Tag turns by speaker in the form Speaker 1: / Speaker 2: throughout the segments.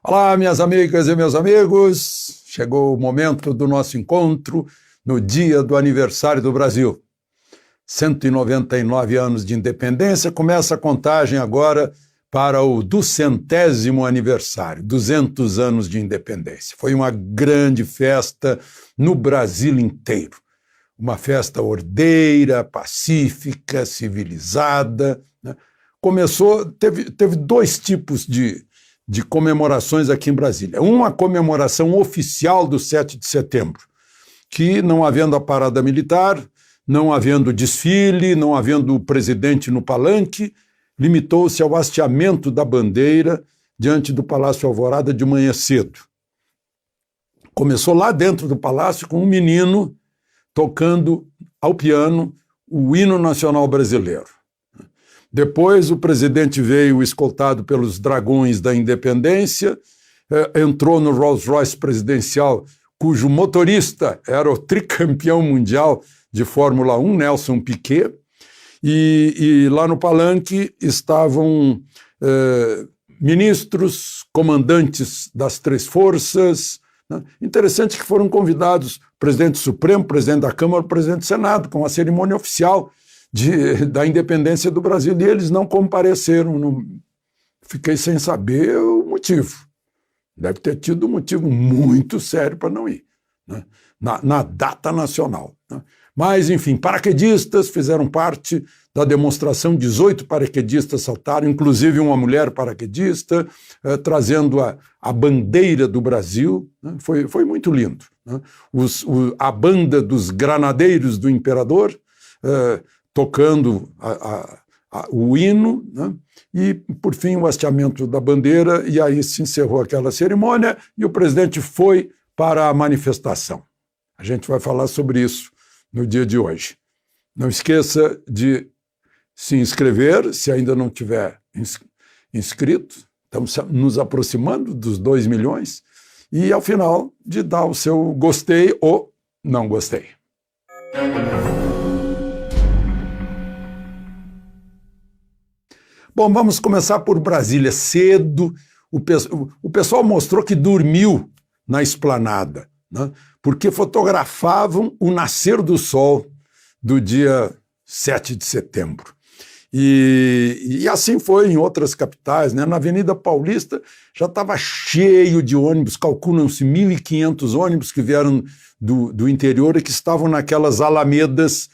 Speaker 1: Olá, minhas amigas e meus amigos. Chegou o momento do nosso encontro no dia do aniversário do Brasil. 199 anos de independência, começa a contagem agora para o 200º aniversário, 200 anos de independência. Foi uma grande festa no Brasil inteiro. Uma festa ordeira, pacífica, civilizada, né? Teve dois tipos de comemorações aqui em Brasília. Uma comemoração oficial do 7 de setembro, que não havendo a parada militar, não havendo desfile, não havendo o presidente no palanque, limitou-se ao hasteamento da bandeira diante do Palácio Alvorada de manhã cedo. Começou lá dentro do palácio com um menino tocando ao piano o hino nacional brasileiro. Depois o presidente veio escoltado pelos Dragões da Independência, entrou no Rolls-Royce presidencial, cujo motorista era o tricampeão mundial de Fórmula 1, Nelson Piquet, e lá no palanque estavam ministros, comandantes das três forças, né? Interessante que foram convidados o presidente do Supremo, o presidente da Câmara, o presidente do Senado, com a cerimônia oficial da independência do Brasil, e eles não compareceram. Fiquei sem saber o motivo. Deve ter tido um motivo muito sério para não ir, né? na data nacional, né? Mas, enfim, paraquedistas fizeram parte da demonstração, 18 paraquedistas saltaram, inclusive uma mulher paraquedista, trazendo a bandeira do Brasil, né? Foi muito lindo, né? A banda dos Granadeiros do Imperador, tocando o hino, né? E, por fim, o hasteamento da bandeira, e aí se encerrou aquela cerimônia e o presidente foi para a manifestação. A gente vai falar sobre isso no dia de hoje. Não esqueça de se inscrever, se ainda não tiver inscrito, estamos nos aproximando dos 2 milhões, e, ao final, de dar o seu gostei ou não gostei. Bom, vamos começar por Brasília. Cedo, o pessoal mostrou que dormiu na esplanada, né? Porque fotografavam o nascer do sol do dia 7 de setembro. E assim foi em outras capitais, né? Na Avenida Paulista já estava cheio de ônibus, calculam-se 1.500 ônibus que vieram do interior e que estavam naquelas alamedas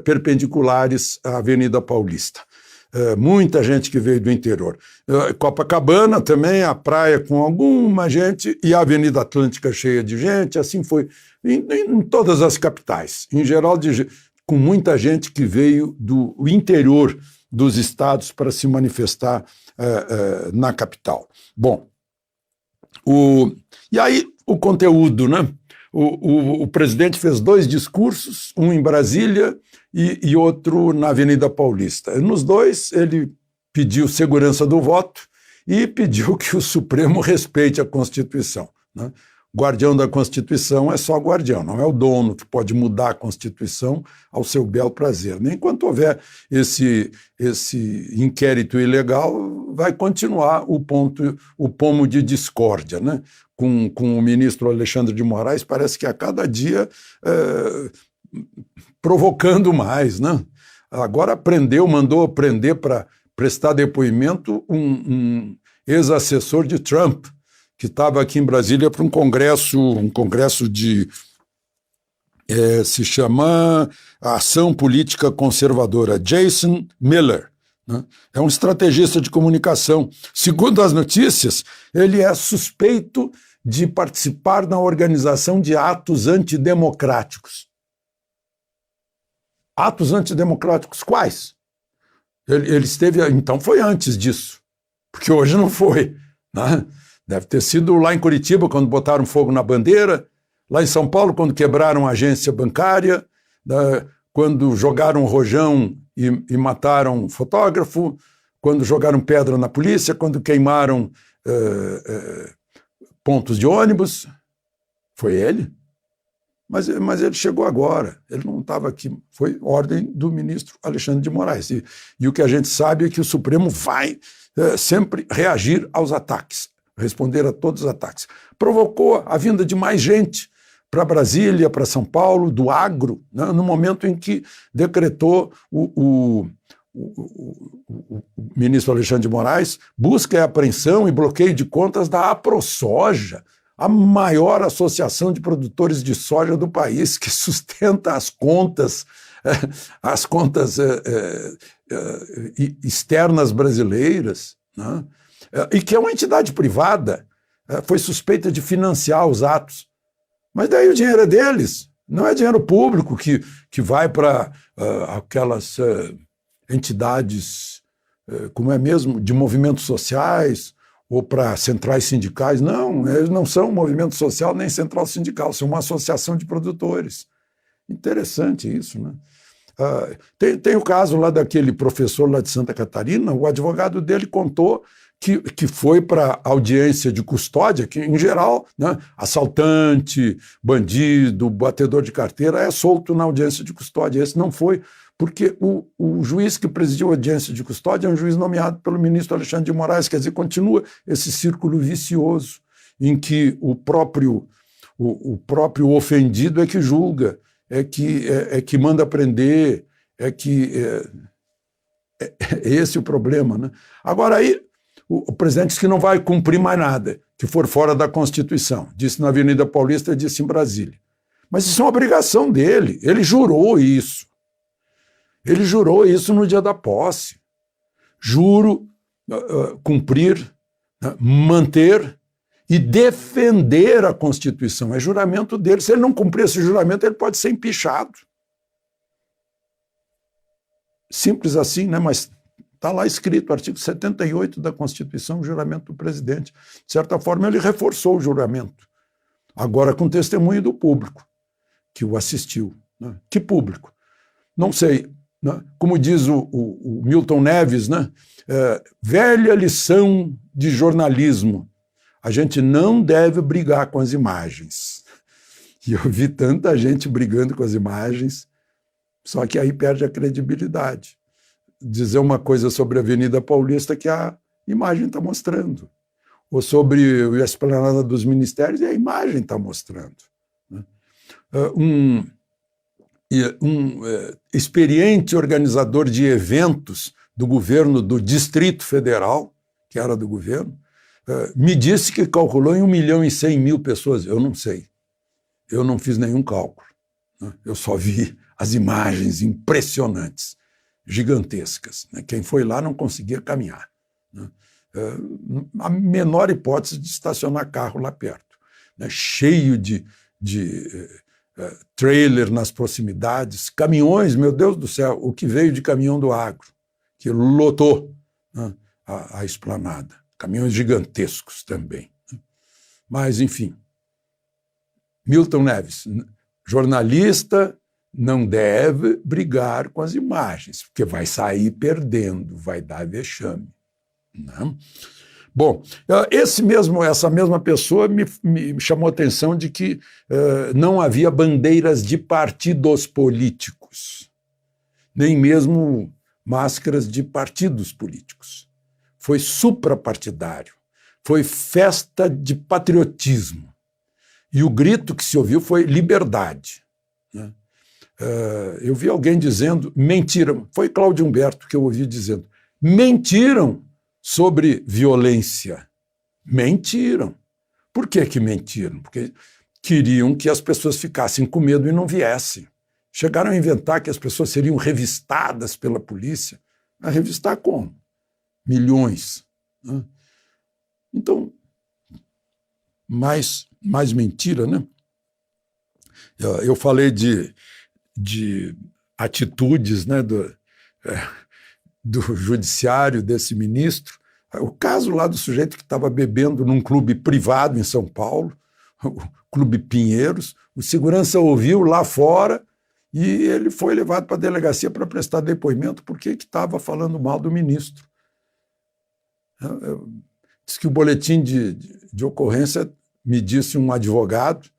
Speaker 1: perpendiculares à Avenida Paulista. Muita gente que veio do interior. Copacabana também, a praia com alguma gente, e a Avenida Atlântica cheia de gente, assim foi em todas as capitais, em geral com muita gente que veio do interior dos estados para se manifestar na capital. Bom, e aí o conteúdo, né? O presidente fez 2 discursos, um em Brasília e outro na Avenida Paulista. Nos 2, ele pediu segurança do voto e pediu que o Supremo respeite a Constituição, né? Guardião da Constituição é só guardião, não é o dono que pode mudar a Constituição ao seu bel prazer. Enquanto houver esse inquérito ilegal, vai continuar o pomo de discórdia, né? Com o ministro Alexandre de Moraes, parece que a cada dia provocando mais, né? Agora mandou prender para prestar depoimento um ex-assessor de Trump, que estava aqui em Brasília para um congresso se chama Ação Política Conservadora, Jason Miller, né? É um estrategista de comunicação. Segundo as notícias, ele é suspeito de participar na organização de atos antidemocráticos. Atos antidemocráticos quais? Ele esteve... Então foi antes disso, porque hoje não foi, né? Deve ter sido lá em Curitiba, quando botaram fogo na bandeira, lá em São Paulo, quando quebraram a agência bancária, né? Quando jogaram rojão e mataram um fotógrafo, quando jogaram pedra na polícia, quando queimaram pontos de ônibus. Foi ele? Mas ele chegou agora, ele não estava aqui. Foi ordem do ministro Alexandre de Moraes. E o que a gente sabe é que o Supremo vai sempre reagir aos ataques. responder a todos os ataques. Provocou a vinda de mais gente para Brasília, para São Paulo, do agro, né, no momento em que decretou o ministro Alexandre de Moraes busca e apreensão e bloqueio de contas da AproSoja, a maior associação de produtores de soja do país, que sustenta as contas externas brasileiras, né? E que é uma entidade privada, foi suspeita de financiar os atos. Mas daí o dinheiro é deles, não é dinheiro público que vai para aquelas entidades, como é mesmo, de movimentos sociais ou para centrais sindicais. Não, eles não são movimento social nem central sindical, são uma associação de produtores. Interessante isso, né? Tem o caso lá daquele professor lá de Santa Catarina, o advogado dele contou que foi para audiência de custódia, que em geral, né, assaltante, bandido, batedor de carteira é solto na audiência de custódia. Esse não foi, porque o juiz que presidiu a audiência de custódia é um juiz nomeado pelo ministro Alexandre de Moraes, quer dizer, continua esse círculo vicioso em que o próprio ofendido é que julga, é que manda prender, é esse o problema, né? Agora aí o presidente disse que não vai cumprir mais nada que for fora da Constituição. Disse na Avenida Paulista, disse em Brasília. Mas isso é uma obrigação dele. Ele jurou isso. Ele jurou isso no dia da posse. Juro cumprir, manter e defender a Constituição. É juramento dele. Se ele não cumprir esse juramento, ele pode ser empichado. Simples assim, né? Mas está lá escrito, artigo 78 da Constituição, o juramento do presidente. De certa forma, ele reforçou o juramento. Agora com testemunho do público que o assistiu. Né? Que público? Não sei. Né? Como diz o Milton Neves, né? Velha lição de jornalismo. A gente não deve brigar com as imagens. E eu vi tanta gente brigando com as imagens, só que aí perde a credibilidade. Dizer uma coisa sobre a Avenida Paulista que a imagem está mostrando. Ou sobre a Esplanada dos Ministérios, e a imagem está mostrando. Né? Um experiente organizador de eventos do governo do Distrito Federal, que era do governo, me disse que calculou em 1.100.000 pessoas. Eu não sei. Eu não fiz nenhum cálculo. Né? Eu só vi as imagens impressionantes, gigantescas. Né? Quem foi lá não conseguia caminhar. Né? A menor hipótese de estacionar carro lá perto. Né? Cheio de trailer nas proximidades, caminhões, meu Deus do céu, o que veio de caminhão do agro, que lotou, né, a esplanada. Caminhões gigantescos também. Mas, enfim, Milton Neves, jornalista não deve brigar com as imagens, porque vai sair perdendo, vai dar vexame. Né? Bom, essa mesma pessoa me chamou a atenção de que não havia bandeiras de partidos políticos, nem mesmo máscaras de partidos políticos. Foi suprapartidário, foi festa de patriotismo. E o grito que se ouviu foi liberdade. Né? Eu vi alguém dizendo, mentiram, foi Cláudio Humberto que eu ouvi dizendo, mentiram sobre violência. Mentiram. Por que que mentiram? Porque queriam que as pessoas ficassem com medo e não viessem. Chegaram a inventar que as pessoas seriam revistadas pela polícia. A revistar como? Milhões. Né? Então, mais mentira, né? Eu falei de atitudes, né, do judiciário, desse ministro. O caso lá do sujeito que estava bebendo num clube privado em São Paulo, o Clube Pinheiros, o segurança ouviu lá fora e ele foi levado para a delegacia para prestar depoimento porque estava falando mal do ministro. Diz que o boletim de ocorrência, me disse um advogado,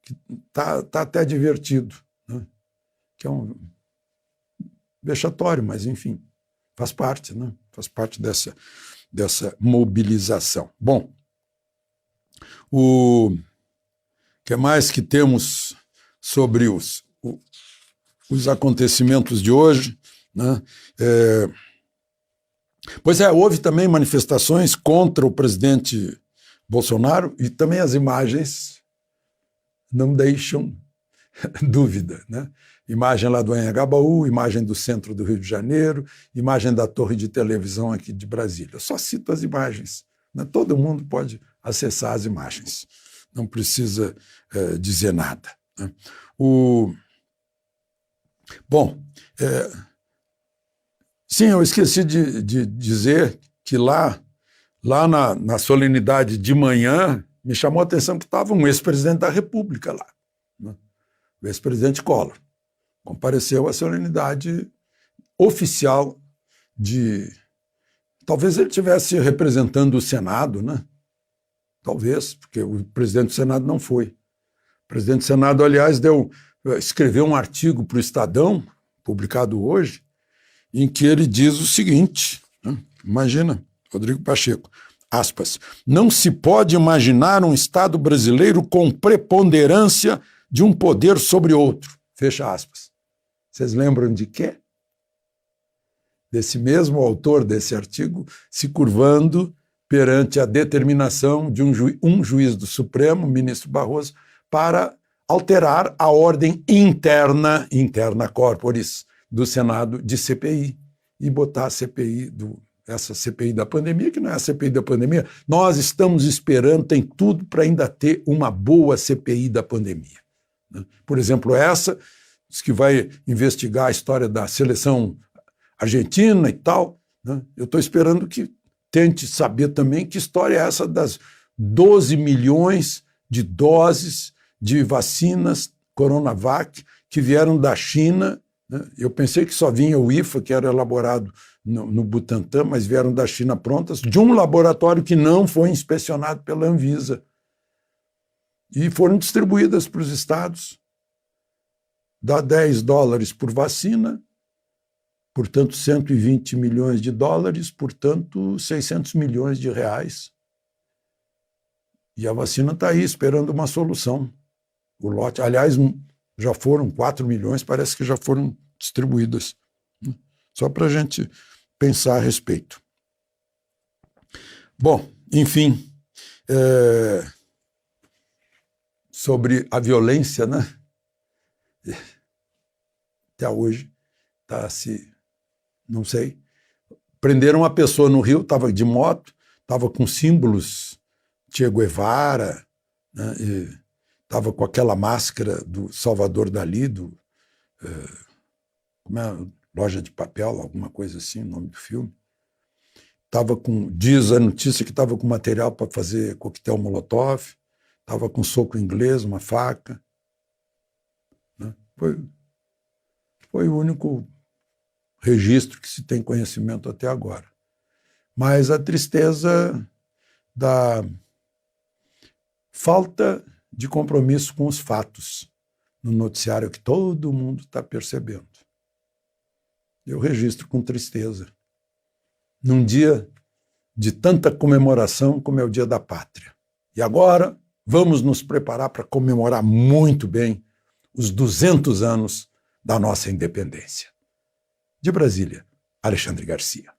Speaker 1: que está até divertido, né? Que é um vexatório, mas enfim, faz parte, né? Faz parte dessa mobilização. Bom, O que mais que temos sobre os acontecimentos de hoje, né? Pois é, houve também manifestações contra o presidente Bolsonaro e também as imagens não deixam dúvida, né? Imagem lá do Anhangabaú, imagem do centro do Rio de Janeiro, imagem da torre de televisão aqui de Brasília. Eu só cito as imagens, né? Todo mundo pode acessar as imagens, não precisa dizer nada, né? Bom, sim, eu esqueci de dizer que lá na solenidade de manhã, me chamou a atenção que estava um ex-presidente da República lá, né? O ex-presidente Collor. Compareceu à solenidade oficial de... Talvez ele estivesse representando o Senado, né? Talvez, porque o presidente do Senado não foi. O presidente do Senado, aliás, escreveu um artigo para o Estadão, publicado hoje, em que ele diz o seguinte, né? Imagina, Rodrigo Pacheco, aspas, não se pode imaginar um Estado brasileiro com preponderância de um poder sobre outro, fecha aspas. Vocês lembram de quê? Desse mesmo autor desse artigo se curvando perante a determinação de um juiz do Supremo, ministro Barroso, para alterar a ordem interna corporis do Senado de CPI e botar a CPI essa CPI da pandemia, que não é a CPI da pandemia. Nós estamos esperando, tem tudo para ainda ter uma boa CPI da pandemia, né? Por exemplo, essa que vai investigar a história da seleção argentina e tal, né? Eu estou esperando que tente saber também que história é essa das 12 milhões de doses de vacinas Coronavac que vieram da China, né? Eu pensei que só vinha o IFA, que era elaborado no Butantan, mas vieram da China prontas, de um laboratório que não foi inspecionado pela Anvisa. E foram distribuídas para os estados. Dá $10 por vacina, portanto, 120 milhões de dólares, portanto, 600 milhões de reais. E a vacina está aí, esperando uma solução. O lote, aliás, já foram 4 milhões, parece que já foram distribuídas. Só para a gente pensar a respeito. Bom, enfim, sobre a violência, né? Até hoje está não sei, prenderam uma pessoa no Rio, estava de moto, estava com símbolos Che Guevara, né? Estava com aquela máscara do Salvador Dalí, como é? Loja de Papel, alguma coisa assim, o nome do filme. Diz a notícia que estava com material para fazer coquetel Molotov, estava com soco inglês, uma faca, né? Foi o único registro que se tem conhecimento até agora. Mas a tristeza da falta de compromisso com os fatos no noticiário que todo mundo está percebendo. Eu registro com tristeza. Num dia de tanta comemoração como é o Dia da Pátria. E agora vamos nos preparar para comemorar muito bem os 200 anos da nossa independência. De Brasília, Alexandre Garcia.